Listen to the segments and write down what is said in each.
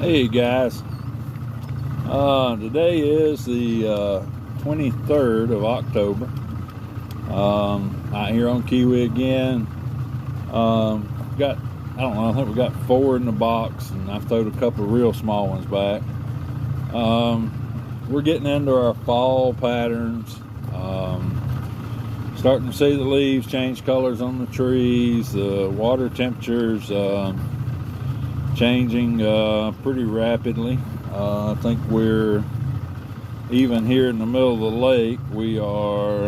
Hey guys, today is the 23rd of October. Out here on Keowee again. I think we got 4 in the box, and I've thrown a couple of real small ones back. We're getting into our fall patterns. Starting to see the leaves change colors on the trees. The water temperatures changing pretty rapidly. I think we're even here in the middle of the lake. We are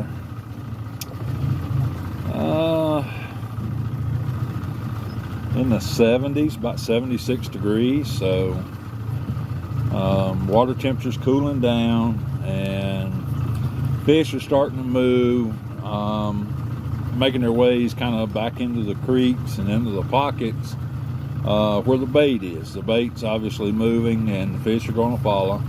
in the 70s, about 76 degrees. So water temperature's cooling down, and fish are starting to move, making their ways kind of back into the creeks and into the pockets where the bait is. The bait's obviously moving, and the fish are going to follow.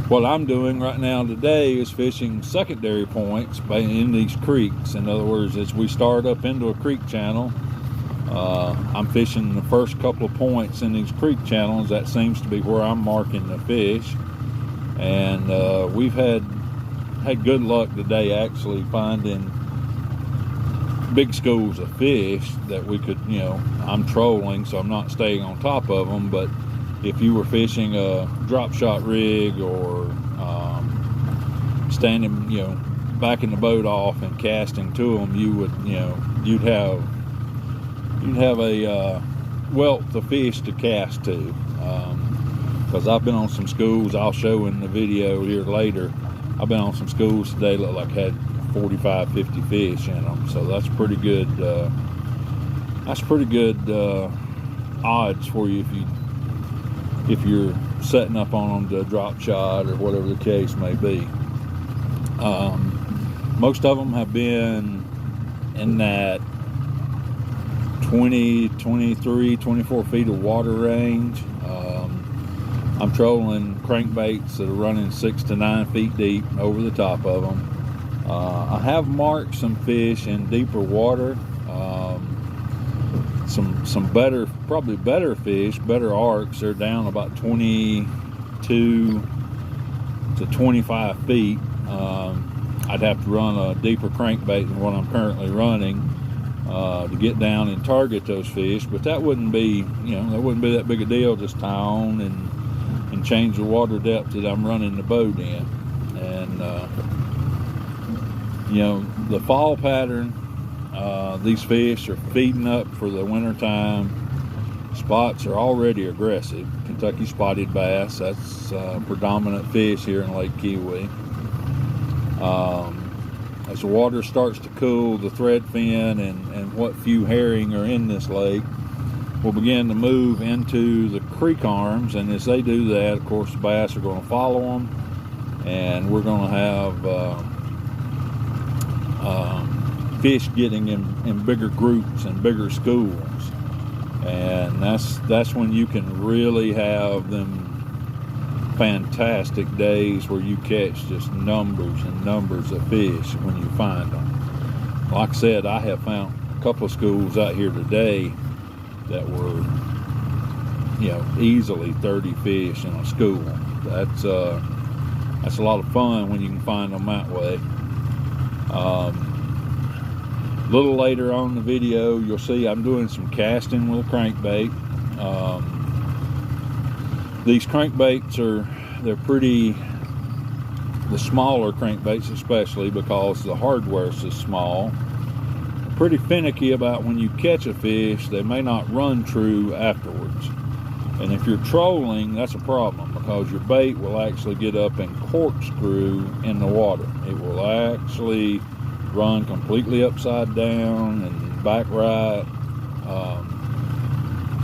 What I'm doing right now today is fishing secondary points in these creeks. In other words, as we start up into a creek channel, I'm fishing the first couple of points in these creek channels. That seems to be where I'm marking the fish. And we've had good luck today actually finding big schools of fish that we could, I'm trolling, so I'm not staying on top of them, but if you were fishing a drop shot rig or standing, backing the boat off and casting to them, you would, you'd have a wealth of fish to cast to. Because I've been on some schools, I'll show in the video here later, I've been on some schools today that look like had 45, 50 fish in them. So that's pretty good. That's pretty good odds for you if you're setting up on them to drop shot or whatever the case may be. Most of them have been in that 20, 23, 24 feet of water range. I'm trolling crankbaits that are running 6 to 9 feet deep over the top of them. I have marked some fish in deeper water. Some better, probably better fish, better arcs. They're down about 22 to 25 feet. I'd have to run a deeper crankbait than what I'm currently running to get down and target those fish. But that wouldn't be, that wouldn't be that big a deal. Just tie on and change the water depth that I'm running the boat in. And the fall pattern, these fish are feeding up for the winter time. Spots are already aggressive. Kentucky spotted bass, that's predominant fish here in Lake Keowee. As the water starts to cool, the threadfin and what few herring are in this lake will begin to move into the creek arms, and as they do that, of course, the bass are going to follow them, and we're going to have fish getting in bigger groups and bigger schools, and that's when you can really have them fantastic days where you catch just numbers and numbers of fish when you find them. Like I said, I have found a couple of schools out here today that were, easily 30 fish in a school. That's a lot of fun when you can find them that way. A little later on in the video, you'll see I'm doing some casting with a crankbait. These crankbaits they're pretty, the smaller crankbaits especially, because the hardware is so small, pretty finicky about when you catch a fish. They may not run true afterwards. And if you're trolling, that's a problem, because your bait will actually get up and corkscrew in the water. It will actually run completely upside down and back right.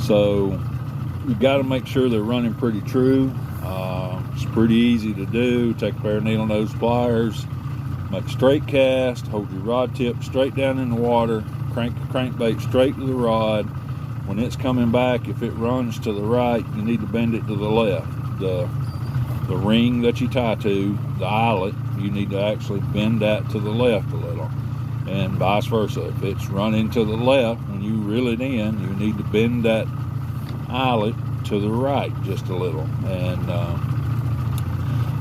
So you got to make sure they're running pretty true. It's pretty easy to do. Take a pair of needle nose pliers, make a straight cast, hold your rod tip straight down in the water, crank the crankbait straight to the rod. When it's coming back, if it runs to the right, you need to bend it to the left. The ring that you tie to, the eyelet, you need to actually bend that to the left a little. and vice versa. If it's running to the left when you reel it in, you need to bend that eyelet to the right just a little, and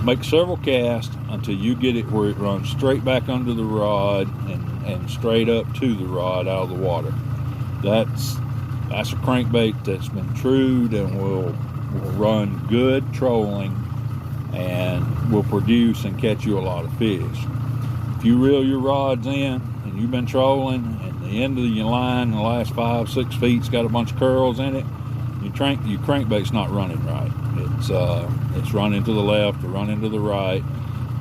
make several casts until you get it where it runs straight back under the rod and straight up to the rod out of the water. That's a crankbait that's been trued and will run good trolling and will produce and catch you a lot of fish. If you reel your rods in and you've been trolling and the end of your line in the last 5-6 feet's got a bunch of curls in it, your crankbait's not running right. It's running to the left or running to the right,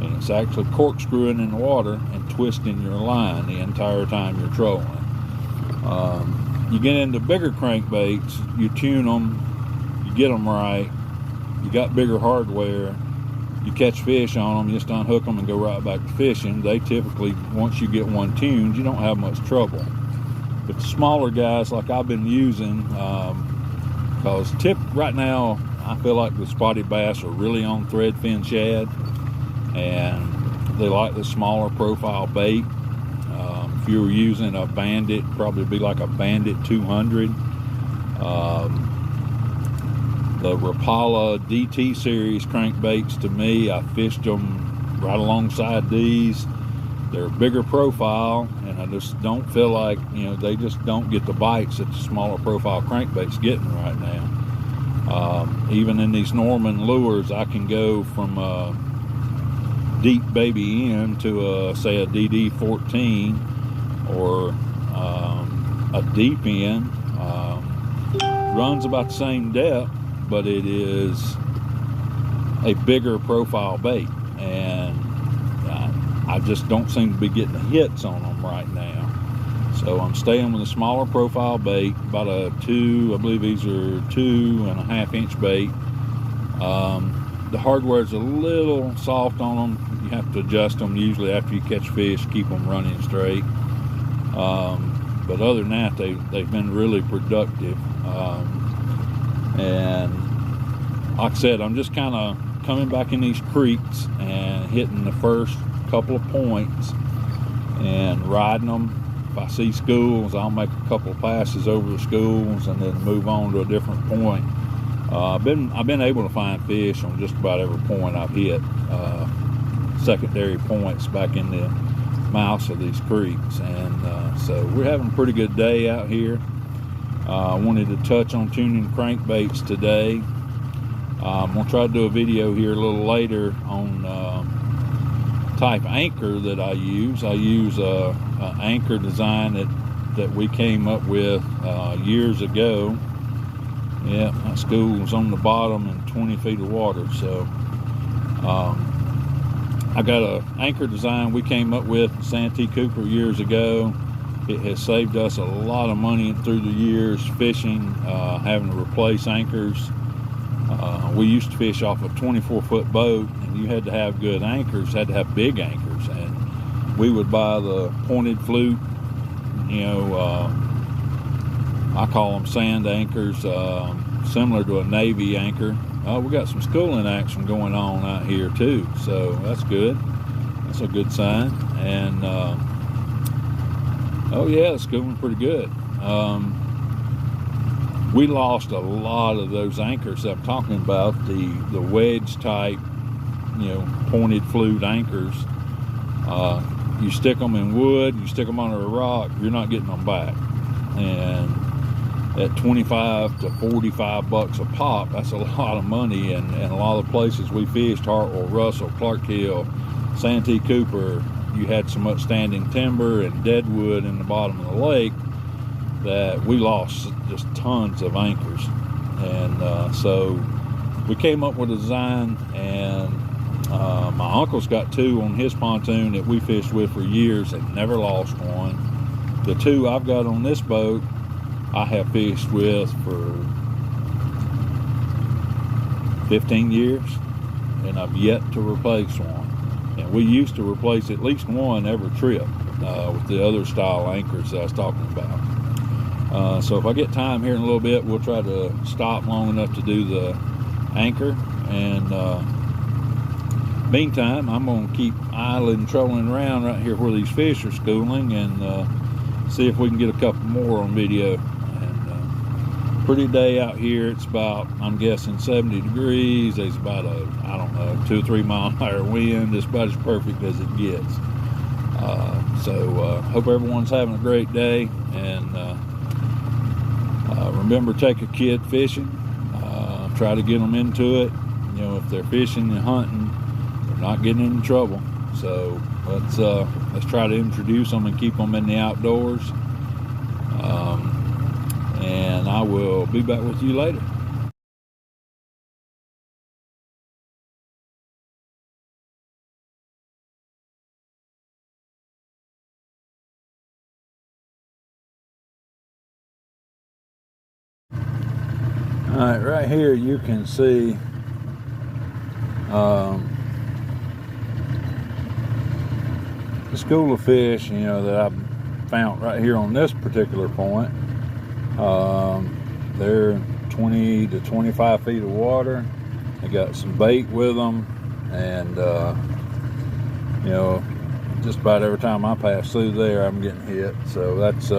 and it's actually corkscrewing in the water and twisting your line the entire time you're trolling. You get into bigger crankbaits, you tune them, you get them right, you got bigger hardware, you catch fish on them, you just unhook them and go right back to fishing. They typically, once you get one tuned, you don't have much trouble. But the smaller guys like I've been using, because right now I feel like the spotted bass are really on threadfin shad, and they like the smaller profile bait. If you were using a Bandit, probably be like a Bandit 200. The Rapala DT series crankbaits, to me, I fished them right alongside these. They're bigger profile, and I just don't feel like, they just don't get the bites that the smaller profile crankbait's getting right now. Even in these Norman lures, I can go from a deep baby end to say a DD14 or a deep end. Runs about the same depth, but it is a bigger profile bait, and I just don't seem to be getting the hits on them right now. So I'm staying with a smaller profile bait, about a I believe these are 2.5 inch bait. The hardware's a little soft on them. You have to adjust them usually after you catch fish, keep them running straight. But other than that, they've been really productive. And like I said, I'm just kind of coming back in these creeks and hitting the first couple of points and riding them. If I see schools, I'll make a couple of passes over the schools and then move on to a different point. I've been able to find fish on just about every point I've hit, secondary points back in the mouths of these creeks, and so we're having a pretty good day out here. I wanted to touch on tuning crankbaits today. I'm going to try to do a video here a little later on type anchor that I use. I use an anchor design that we came up with years ago. Yeah, my school's on the bottom and 20 feet of water, so I got an anchor design we came up with Santee Cooper years ago. It has saved us a lot of money through the years fishing, having to replace anchors. We used to fish off a 24-foot boat, and you had to have good anchors, had to have big anchors, and we would buy the pointed flute, I call them sand anchors, similar to a Navy anchor. We got some schooling action going on out here too, so that's good. That's a good sign. And oh yeah, the schooling's pretty good. We lost a lot of those anchors I'm talking about, the wedge type, pointed flute anchors. You stick them in wood, you stick them under a rock, you're not getting them back. And at 25 to 45 bucks a pop, that's a lot of money. And a lot of the places we fished, Hartwell, Russell, Clark Hill, Santee Cooper, you had so much standing timber and deadwood in the bottom of the lake that we lost just tons of anchors. And so we came up with a design, and my uncle's got two on his pontoon that we fished with for years and never lost one. The two I've got on this boat I have fished with for 15 years, and I've yet to replace one. And we used to replace at least one every trip with the other style anchors that I was talking about. So if I get time here in a little bit, we'll try to stop long enough to do the anchor. And meantime, I'm going to keep idling, trolling around right here where these fish are schooling, and see if we can get a couple more on video. And pretty day out here. It's about, I'm guessing, 70 degrees. There's about a, I don't know, 2 or 3 mile an hour wind. It's about as perfect as it gets. So hope everyone's having a great day, and remember, take a kid fishing. Try to get them into it. You know, if they're fishing and hunting, they're not getting in trouble. So let's try to introduce them and keep them in the outdoors. And I will be back with you later. All right, right here you can see the school of fish, you know, that I found right here on this particular point. They're 20 to 25 feet of water. They got some bait with them, and you know, just about every time I pass through there, I'm getting hit. So that's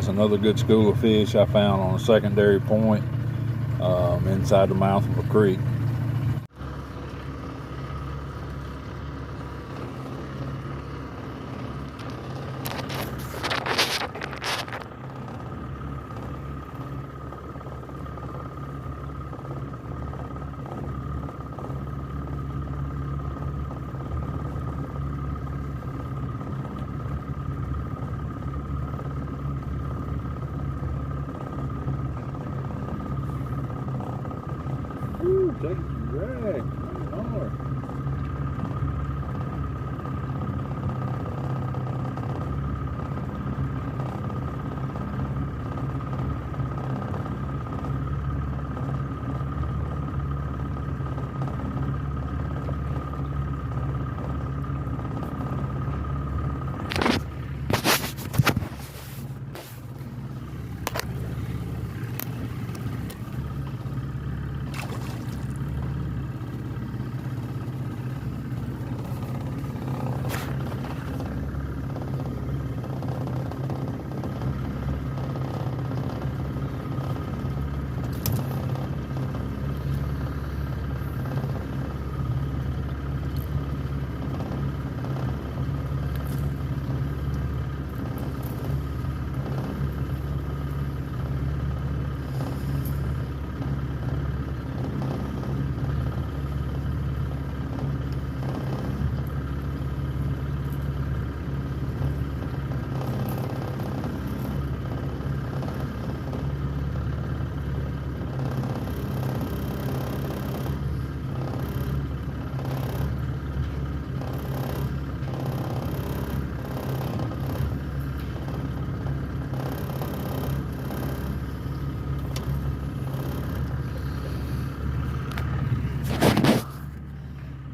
another good school of fish I found on a secondary point inside the mouth of a creek. Ooh, taking some drag. Hard.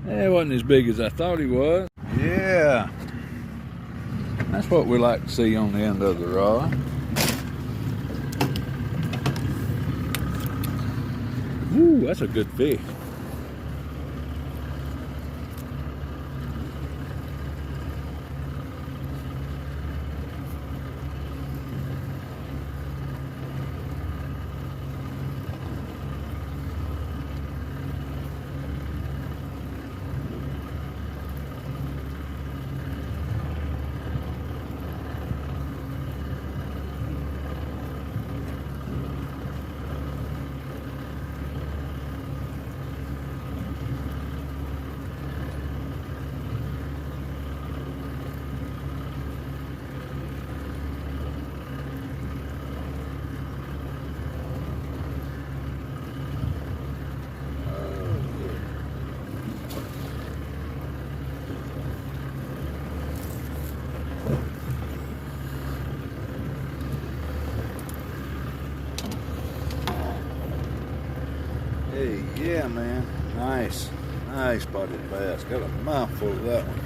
It wasn't as big as I thought he was. Yeah, that's what we like to see on the end of the rod. Ooh, that's a good fish. Hey, yeah, man. Nice spotted bass. Got a mouthful of that one.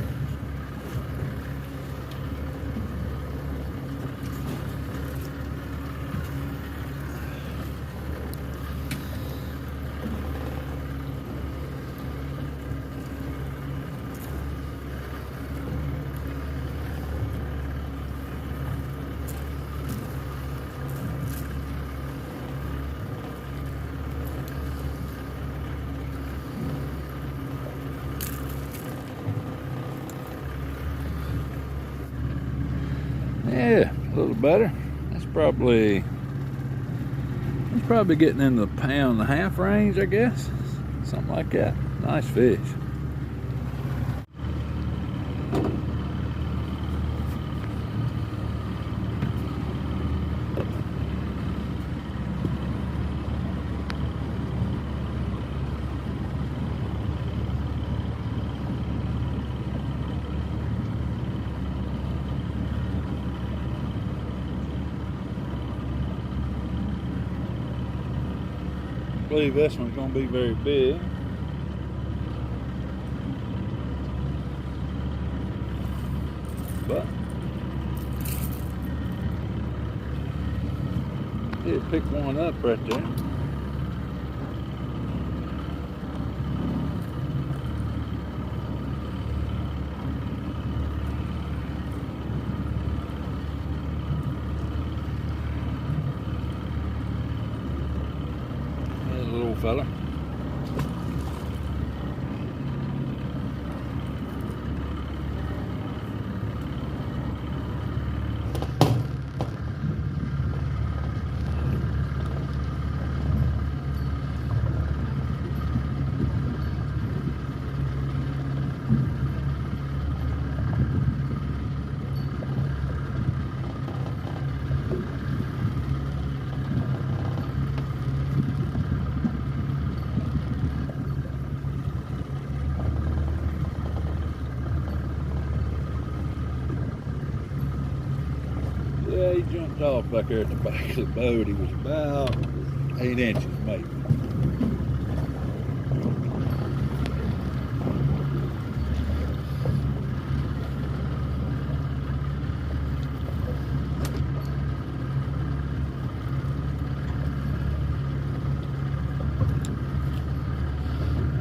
better. It's probably getting in the 1.5 pound range, I guess. Something like that. Nice fish. I believe this one's going to be very big. But did pick one up right there. Little fella. Yeah, he jumped off back there at the back of the boat. He was about 8 inches, maybe.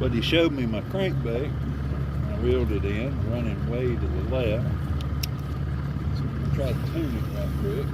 But he showed me my crankbait. I reeled it in, running way to the left. So I'm gonna try to tune it right quick.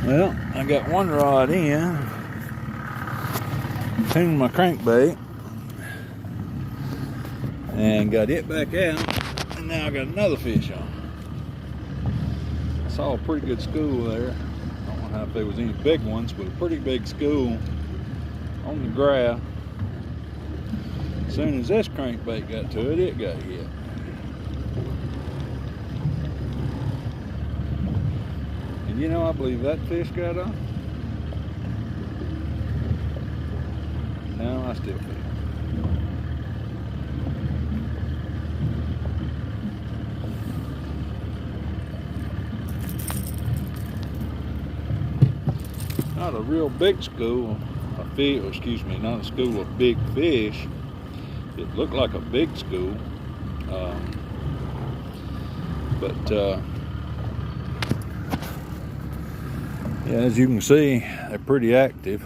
Well, I got one rod in, tuned my crankbait, and got it back out, and now I got another fish on. I saw a pretty good school there. I don't know if there was any big ones, but a pretty big school on the graph. As soon as this crankbait got to it, it got hit. And you know, I believe that fish got on. No, I still feel. a real big school of fish, excuse me, not a school of big fish. It looked like a big school, but yeah, as you can see, they're pretty active.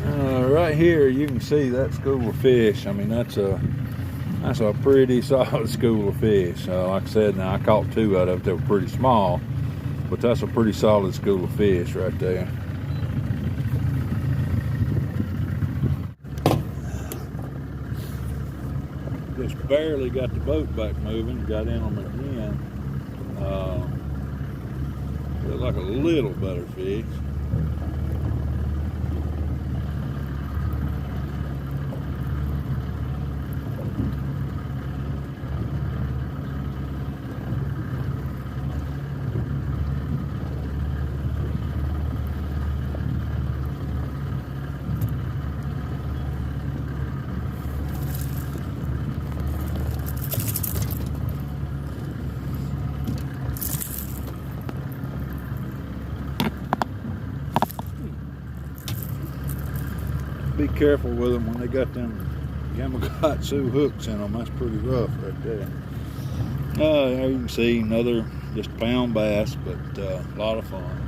Right here, you can see that school of fish. I mean, that's a pretty solid school of fish. Like I said, now I caught 2 out of it. They were pretty small, but that's a pretty solid school of fish right there. Just barely got the boat back moving. Got in them again. Look like a little better fish. Be careful with them when they got them Gamakatsu hooks in them. That's pretty rough right there. There you can see another just pound bass, but a lot of fun.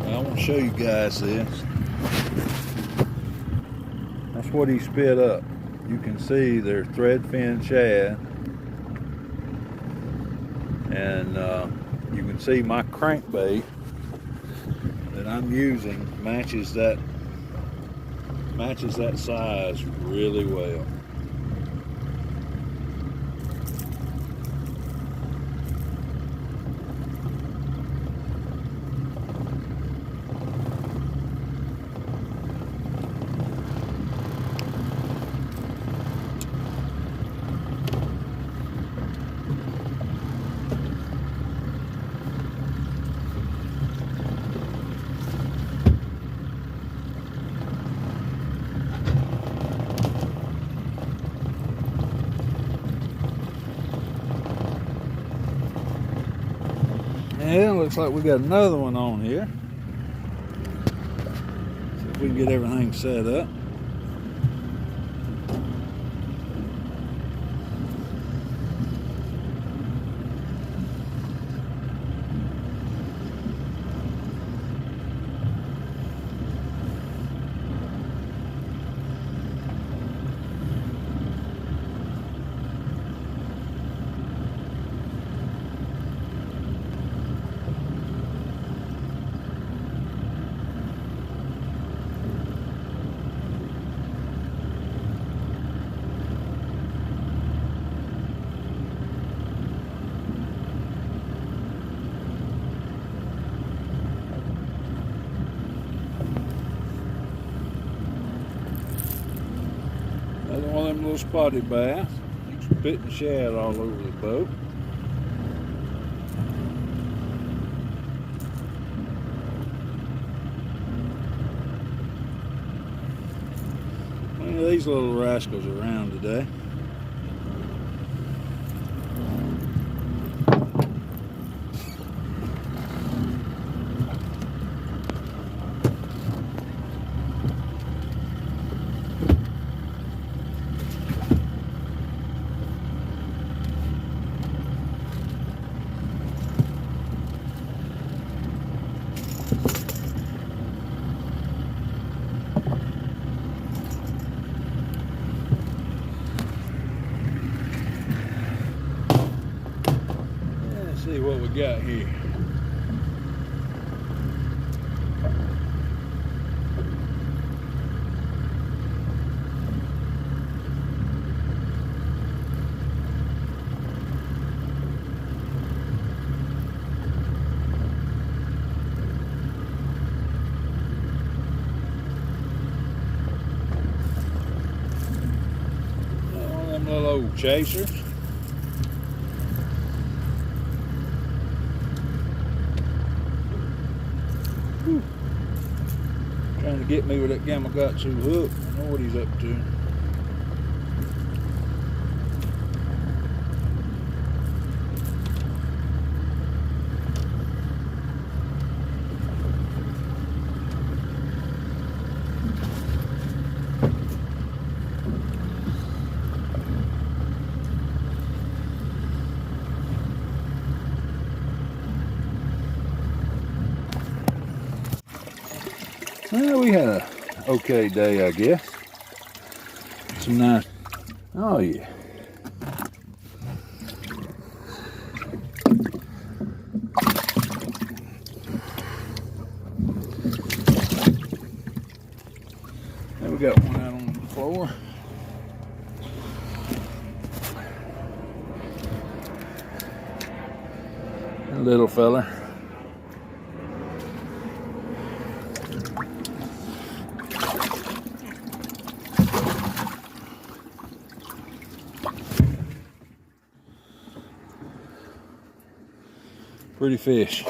I want to show you guys this. That's what he spit up. You can see they're threadfin shad, and you can see my crankbait that I'm using matches that size really well. Yeah, looks like we got another one on here. See if we can get everything set up. Another one of them little spotted bass. He's spitting shad all over the boat. One of these little rascals around today. See what we got here. old chasers. Whew. Trying to get me with that Gamakatsu hook. I know what he's up to. Well, we had a okay day, I guess. Some nice. Oh yeah. There we got one out on the floor. A little fella. Pretty fish.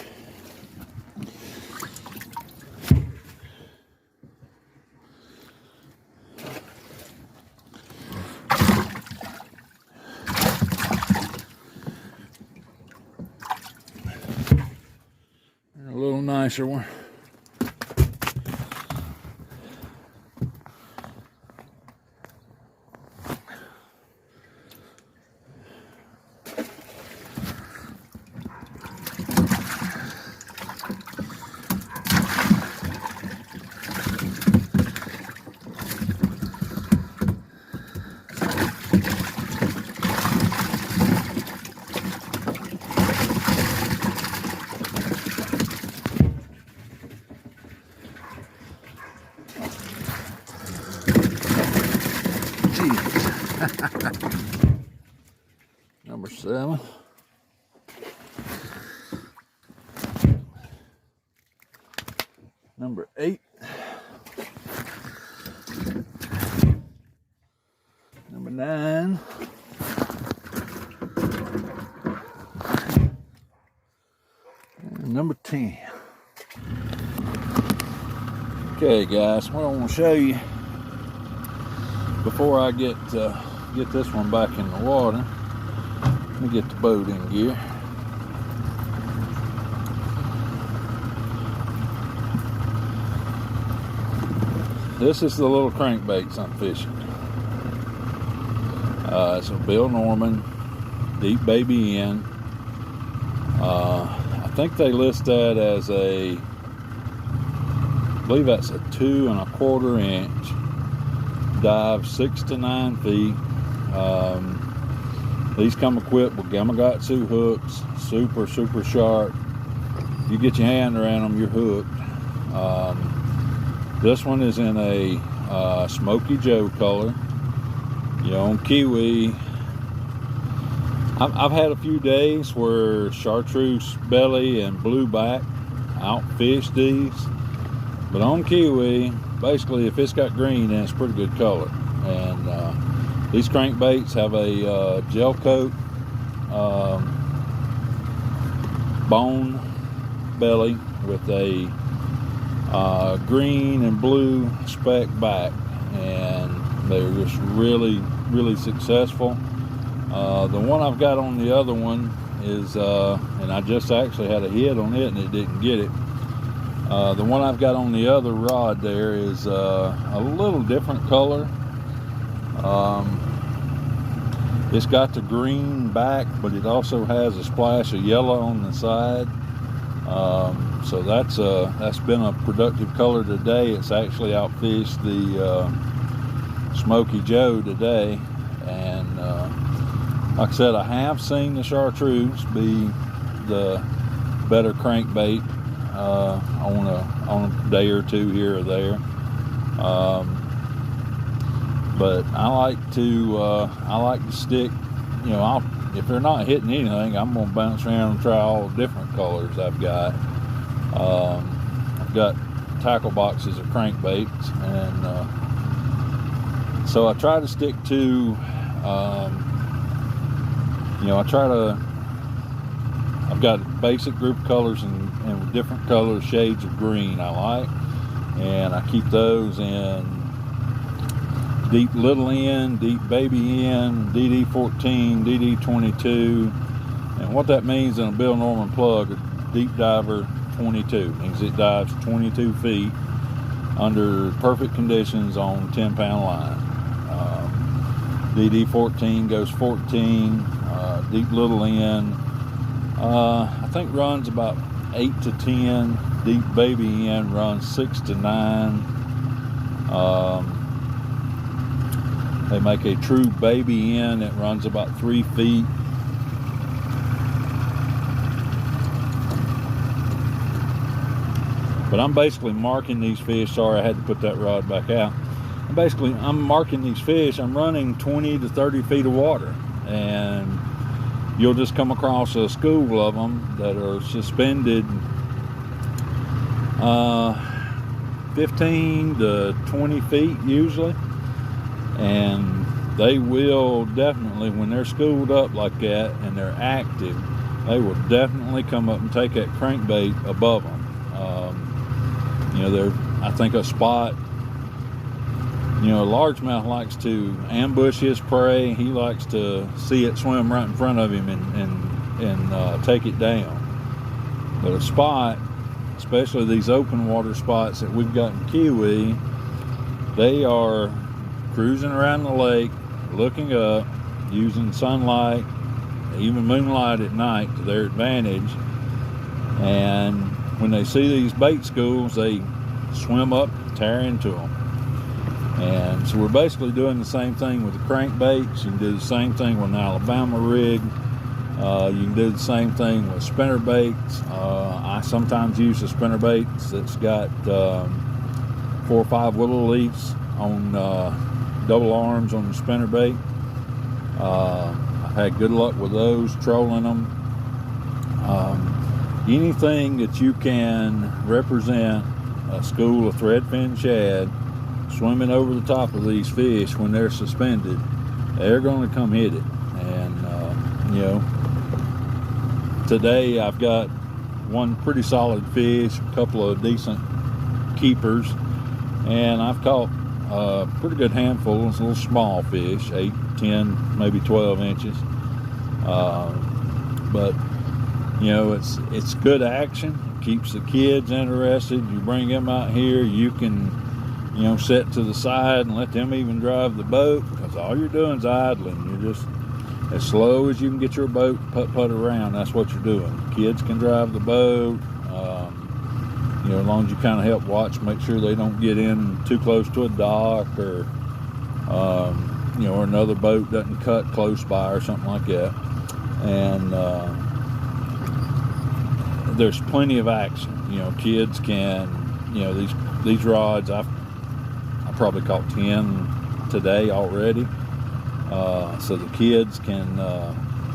And a little nicer one. Number 7. Number 8. Number 9. And number 10. Okay guys, what I want to show you before I get this one back in the water, let me get the boat in gear. This is the little crankbaits I'm fishing. It's a Bill Norman Deep Baby N. I think they list that as I believe that's a 2 1/4 inch dive, 6 to 9 feet. These come equipped with Gamakatsu hooks, super sharp. You get your hand around them, you're hooked. This one is in a Smoky Joe color. You know, on Keowee, I've had a few days where chartreuse belly and blueback outfish these, but on Keowee, basically if it's got green, then it's a pretty good color. And these crankbaits have a gel coat bone belly with a green and blue speck back, and they're just really successful. The one I've got on the other one is, and I just actually had a hit on it and it didn't get it. The one I've got on the other rod there is a little different color. It's got the green back, but it also has a splash of yellow on the side. So that's been a productive color today. It's actually outfished the Smoky Joe today, and like I said, I have seen the chartreuse be the better crankbait on a day or two here or there. But I like to stick, you know, if they're not hitting anything, I'm gonna bounce around and try all the different colors I've got. I've got tackle boxes of crankbaits, and so I try to stick to You know, I've got a basic group of colors and different color shades of green I like, and I keep those in deep little N, deep baby N, DD14, DD22, and what that means in a Bill Norman plug, a deep diver 22, means it dives 22 feet under perfect conditions on 10-pound line. DD14 goes 14, deep little N, I think runs about 8 to 10, deep baby N runs 6 to 9. They make a true baby N that runs about 3 feet. But I'm basically marking these fish. Sorry, I had to put that rod back out. I'm marking these fish. I'm running 20 to 30 feet of water, and you'll just come across a school of them that are suspended 15 to 20 feet usually, and they will definitely, when they're schooled up like that and they're active, they will definitely come up and take that crankbait above them. You know, I think a spot, you know, a largemouth likes to ambush his prey. He likes to see it swim right in front of him and take it down. But a spot, especially these open water spots that we've got in Keowee, they are cruising around the lake, looking up, using sunlight, even moonlight at night to their advantage. And when they see these bait schools, they swim up, tear into them. And so we're basically doing the same thing with the crankbaits. You can do the same thing with an Alabama rig. You can do the same thing with spinner baits. I sometimes use the spinner baits that's got 4 or 5 willow leaves on double arms on the spinner bait. I've had good luck with those, trolling them. Anything that you can represent a school of threadfin shad swimming over the top of these fish when they're suspended, they're going to come hit it. And you know, today I've got one pretty solid fish, a couple of decent keepers, and I've caught a pretty good handful of little small fish, 8, 10, maybe 12 inches. But you know, it's good action. It keeps the kids interested. You bring them out here, you can, you know, sit to the side and let them even drive the boat, because all you're doing is idling. You're just, as slow as you can get your boat putt around, that's what you're doing. Kids can drive the boat. You know, as long as you kind of help watch, make sure they don't get in too close to a dock, or you know, or another boat doesn't cut close by or something like that. And there's plenty of action. You know, kids can, you know, these rods, I probably caught 10 today already. So the kids can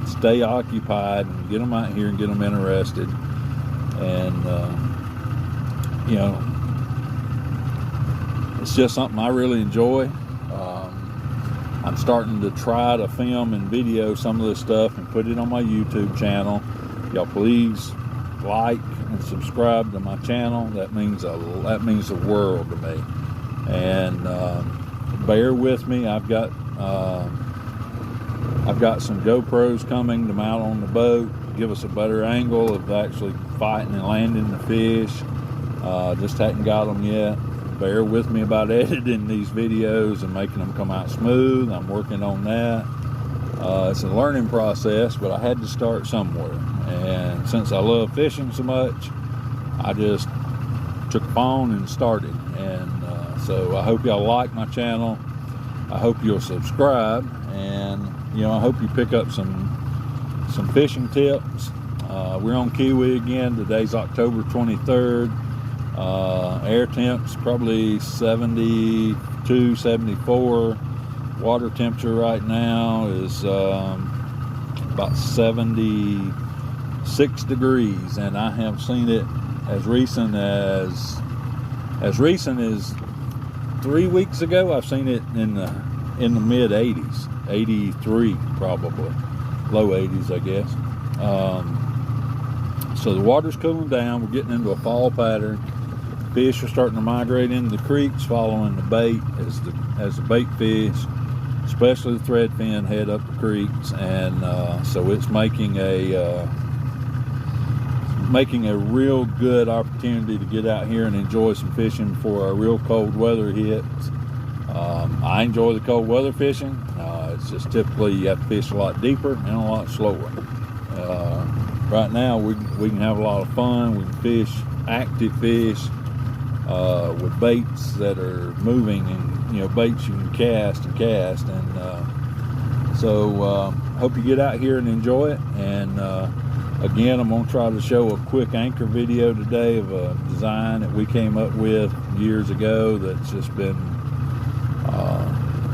stay occupied and get them out here and get them interested. And you know, it's just something I really enjoy. I'm starting to try to film and video some of this stuff and put it on my YouTube channel. Y'all please like and subscribe to my channel. That means the world to me. And bear with me. I've got some GoPros coming to mount on the boat, give us a better angle of actually fighting and landing the fish. Just hadn't got them yet. Bear with me about editing these videos and making them come out smooth. I'm working on that. It's a learning process, but I had to start somewhere. And since I love fishing so much, I just took a phone and started. And so I hope y'all like my channel. I hope you'll subscribe, and you know, I hope you pick up some fishing tips. We're on Keowee again. Today's October 23rd. Air temps probably 72, 74. Water temperature right now is about 76 degrees, and I have seen it as recent as 3 weeks ago. I've seen it in the mid 80s, 83 probably. low 80s, I guess. So the water's cooling down. We're getting into a fall pattern. Fish are starting to migrate into the creeks, following the bait as the bait fish, especially the threadfin, head up the creeks, and so it's making a real good opportunity to get out here and enjoy some fishing before a real cold weather hits. I enjoy the cold weather fishing. It's just typically you have to fish a lot deeper and a lot slower. Right now we can have a lot of fun. We can fish active fish with baits that are moving, and baits you can cast, and so hope you get out here and enjoy it. And again, I'm going to try to show a quick anchor video today of a design that we came up with years ago that's just been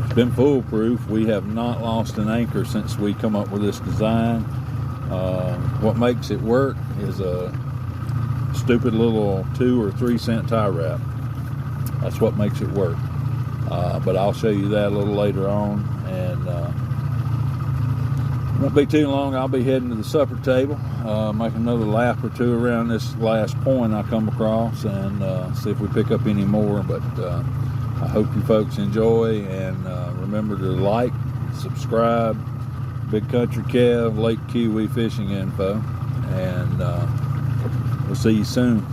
it's been foolproof. We have not lost an anchor since we come up with this design. What makes it work is a stupid little 2 or 3 cent tie wrap. That's what makes it work. But I'll show you that a little later on, and won't be too long. I'll be heading to the supper table, make another lap or two around this last point I come across, and see if we pick up any more. But I hope you folks enjoy, and remember to like, subscribe. Big Country Kev, Lake Keowee fishing info, and we'll see you soon.